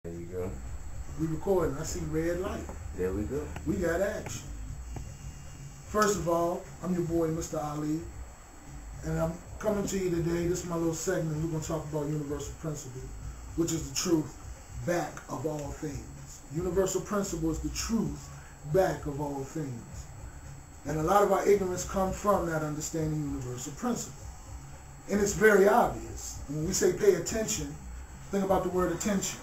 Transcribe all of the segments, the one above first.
There you go. We recording. I see red light. There we go. We got action. First of all, I'm your boy, Mr. Ali, and I'm coming to you today. This is my little segment. We're going to talk about universal principle, which is the truth back of all things. Universal principle is the truth back of all things. And a lot of our ignorance comes from not understanding universal principle. And it's very obvious. When we say pay attention, think about the word attention.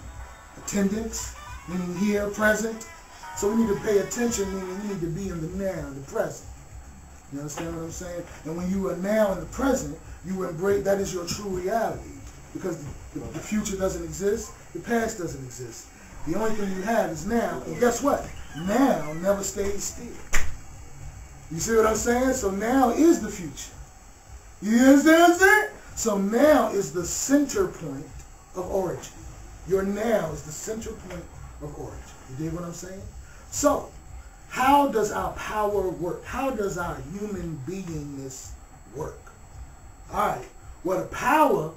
Attendance, meaning here, present. So we need to pay attention, meaning we need to be in the now, the present. You understand what I'm saying? And when you are now in the present, you embrace, that is your true reality. Because the future doesn't exist, the past doesn't exist. The only thing you have is now, and guess what? Now never stays still. You see what I'm saying? So now is the future. You understand what I'm saying? So now is the center point of origin. Your now is the center point of origin. You dig what I'm saying? So, how does our power work? How does our human beingness work? Alright, well, the power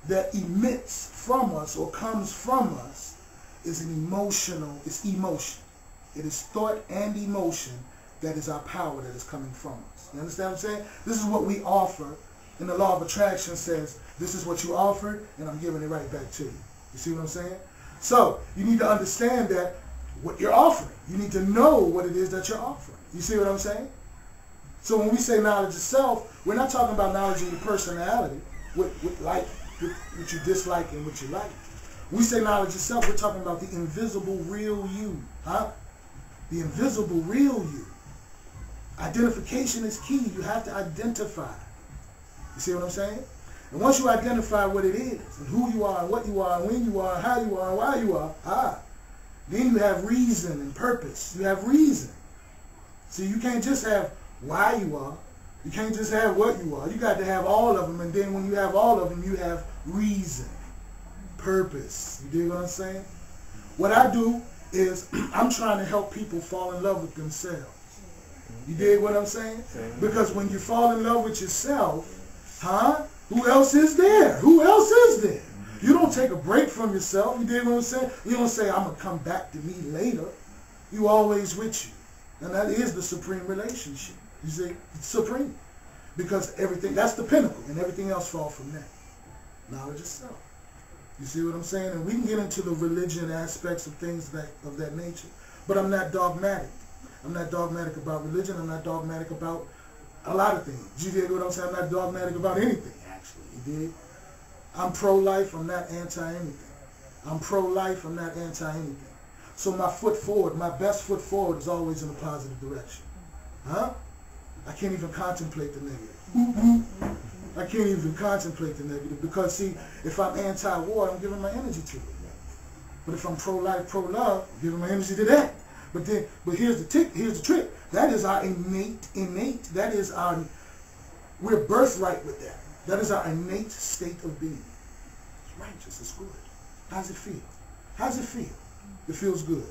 that emits from us or comes from us is it's emotion. It is thought and emotion that is our power that is coming from us. You understand what I'm saying? This is what we offer. And the law of attraction says, this is what you offered, and I'm giving it right back to you. You see what I'm saying? So, you need to understand that what you're offering. You need to know what it is that you're offering. You see what I'm saying? So when we say knowledge of self, we're not talking about knowledge of your personality, what you dislike and what you like. When we say knowledge of self, we're talking about the invisible real you. Huh? The invisible real you. Identification is key. You have to identify. You see what I'm saying? And once you identify what it is, and who you are, and what you are, and when you are, and how you are, and why you are, then you have reason and purpose. You have reason. See, you can't just have why you are. You can't just have what you are. You got to have all of them, and then when you have all of them, you have reason, purpose. You dig what I'm saying? What I do is I'm trying to help people fall in love with themselves. You dig what I'm saying? Because when you fall in love with yourself, who else is there? Who else is there? You don't take a break from yourself. You dig what I'm saying? You don't say, I'm going to come back to me later. You always with you. And that is the supreme relationship. You see? It's supreme. Because everything, that's the pinnacle. And everything else falls from that. Knowledge of self. You see what I'm saying? And we can get into the religion aspects of things of that nature. But I'm not dogmatic. I'm not dogmatic about religion. I'm not dogmatic about a lot of things. You dig what I'm saying? I'm not dogmatic about anything, actually. You dig? I'm pro-life, I'm not anti-anything. I'm pro-life, I'm not anti-anything. So my foot forward, my best foot forward is always in a positive direction. Huh? I can't even contemplate the negative. I can't even contemplate the negative because, see, if I'm anti-war, I'm giving my energy to it. But if I'm pro-life, pro-love, I'm giving my energy to that. But here's the trick. That is our innate, that is our, we're birthright with that. That is our innate state of being. It's righteous, it's good. How's it feel? How's it feel? It feels good.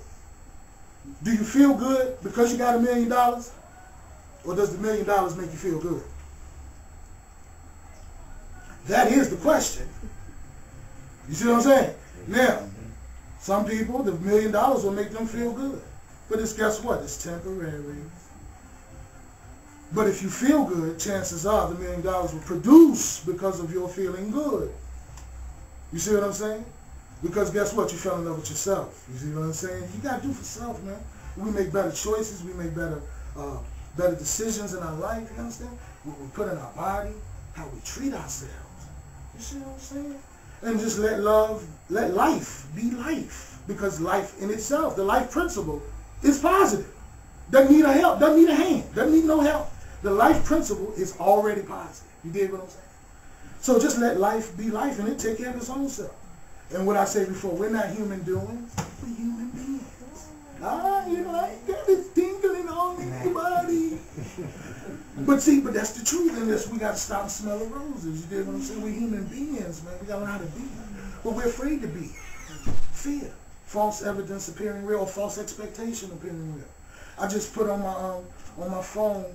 Do you feel good because you got $1 million? Or does the $1 million make you feel good? That is the question. You see what I'm saying? Now, some people, the $1 million will make them feel good. But guess what? It's temporary. But if you feel good, chances are the $1 million will produce because of your feeling good. You see what I'm saying? Because guess what? You fell in love with yourself. You see what I'm saying? You got to do for self, man. We make better choices. We make better decisions in our life. You understand? What we put in our body, how we treat ourselves. You see what I'm saying? And just let life be life. Because life in itself, the life principle, is positive. Doesn't need a help. Doesn't need a hand. Doesn't need no help. The life principle is already positive. You dig what I'm saying? So just let life be life and it take care of its own self. And what I said before, we're not human doings, we're human beings. You know, I got this tingling on anybody. But that's the truth in this. We got to stop and smell the roses. You dig what I'm saying? We're human beings, man. We got to learn how to be. But we're afraid to be. Fear. False evidence appearing real, or false expectation appearing real. I just put on my phone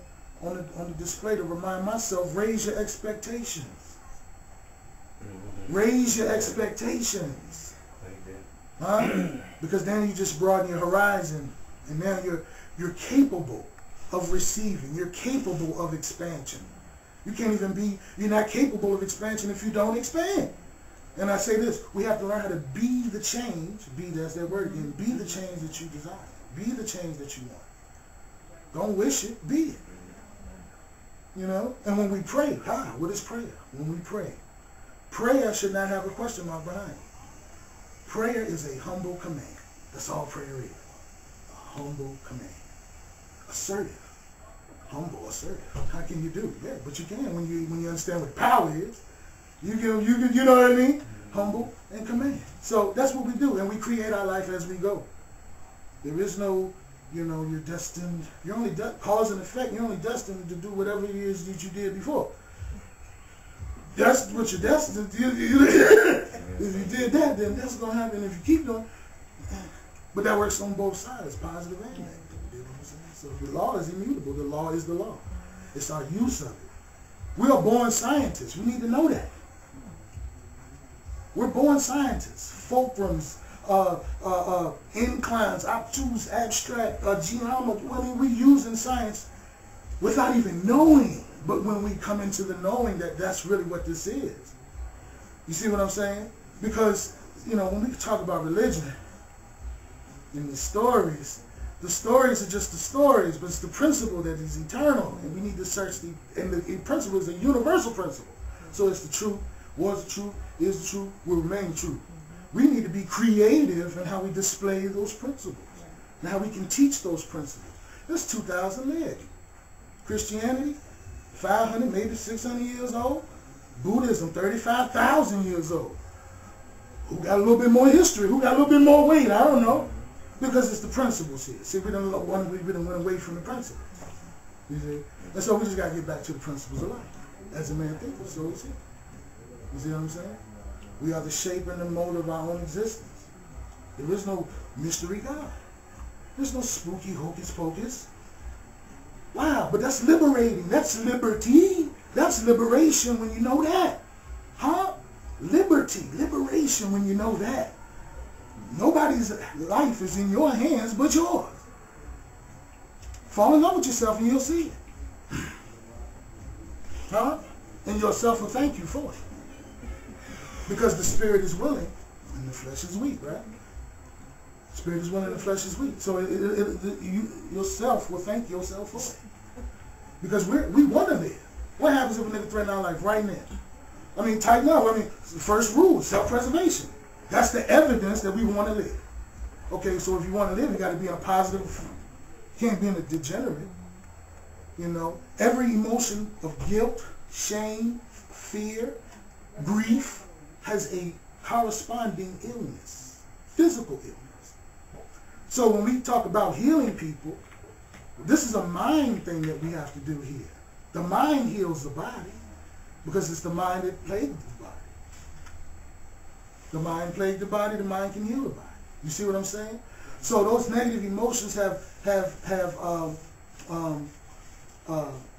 on the display to remind myself, raise your expectations. Raise your expectations. Huh? Because then you just broaden your horizon, and now you're capable of receiving. You're capable of expansion. You can't even be, you're not capable of expansion if you don't expand. And I say this, we have to learn how to be the change, that's that word again, be the change that you desire. Be the change that you want. Don't wish it, be it. You know? And when we pray, what is prayer? When we pray, prayer should not have a question mark behind it. Prayer is a humble command. That's all prayer is. A humble command. Assertive. Humble, assertive. How can you do it? Yeah, but you can when you understand what power is. You know what I mean? Humble and command. So that's what we do, and we create our life as we go. There is no, you're destined. You're only cause and effect. You're only destined to do whatever it is that you did before. That's what you're destined. If you did that, then that's gonna happen. If you keep doing, but that works on both sides, positive and negative. You know what I'm saying? So the law is immutable. The law is the law. It's our use of it. We are born scientists. We need to know that. We're born scientists. Fulcrums, inclines, obtuse, abstract, geometry. I mean, we're using science without even knowing. But when we come into the knowing that that's really what this is. You see what I'm saying? Because, when we talk about religion and the stories are just the stories, but it's the principle that is eternal. And we need to search and the principle is a universal principle. So it's the truth, was the truth, is the truth, will remain true. We need to be creative in how we display those principles and how we can teach those principles. It's 2,000 years. Christianity, 500, maybe 600 years old. Buddhism, 35,000 years old. Who got a little bit more history? Who got a little bit more weight? I don't know. Because it's the principles here. See, we done went away from the principles. You see? And so we just got to get back to the principles of life. As a man thinketh, so is he. You see what I'm saying? We are the shape and the mold of our own existence. There is no mystery God. There's no spooky hocus pocus. Wow, but that's liberating. That's liberty. That's liberation when you know that. Huh? Liberty, liberation when you know that. Nobody's life is in your hands but yours. Fall in love with yourself and you'll see it. Huh? And yourself will thank you for it. Because the spirit is willing and the flesh is weak, right? Spirit is willing and the flesh is weak. So yourself will thank yourself for it. Because we want to live. What happens if a nigga threaten our life right now? I mean, tighten up. I mean, the first rule, self-preservation. That's the evidence that we want to live. Okay, so if you want to live, you got to be in a positive. You can't be in a degenerate. Every emotion of guilt, shame, fear, grief has a corresponding illness, physical illness. So when we talk about healing people, this is a mind thing that we have to do here. The mind heals the body because it's the mind that plagued the body. The mind plagued the body, the mind can heal the body. You see what I'm saying? So those negative emotions have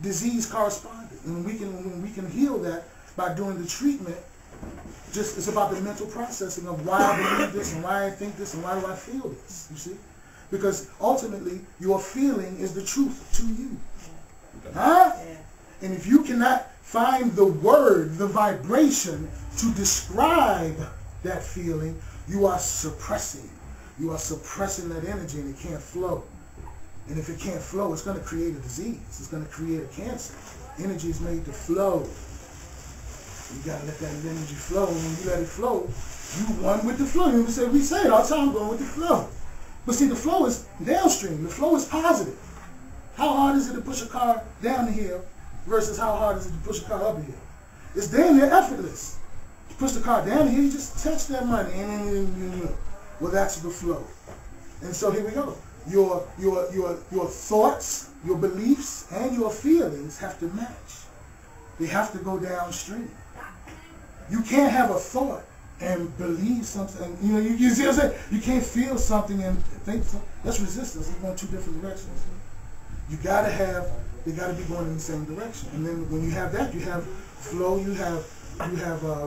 disease corresponding. And when we can heal that by doing the treatment, it's about the mental processing of why I believe this and why I think this and why do I feel this, you see? Because ultimately, your feeling is the truth to you. Huh? And if you cannot find the word, the vibration to describe that feeling, you are suppressing. You are suppressing that energy and it can't flow. And if it can't flow, it's going to create a disease. It's going to create a cancer. Energy is made to flow. You got to let that energy flow. And when you let it flow, you one with the flow. We say it all the time, going with the flow. But see, the flow is downstream. The flow is positive. How hard is it to push a car down the hill versus how hard is it to push a car up the hill? It's damn near effortless. You push the car down the hill, you just touch that money. Well, that's the flow. And so here we go. Your thoughts, your beliefs, and your feelings have to match. They have to go downstream. You can't have a thought and believe something. You see what I'm saying? You can't feel something and think something. That's resistance. It's going two different directions. They got to be going in the same direction. And then when you have that, you have flow. You have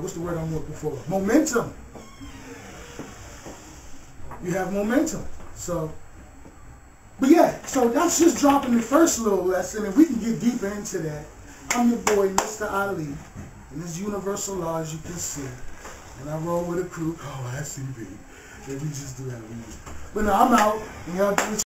what's the word I'm looking for? Momentum. you have momentum. So, but yeah, so that's just dropping the first little lesson, and we can get deeper into that. I'm your boy, Mr. Ali, and this universal law, as you can see. And I roll with a crew called ICB. And we just do that. But no, I'm out. And y'all do what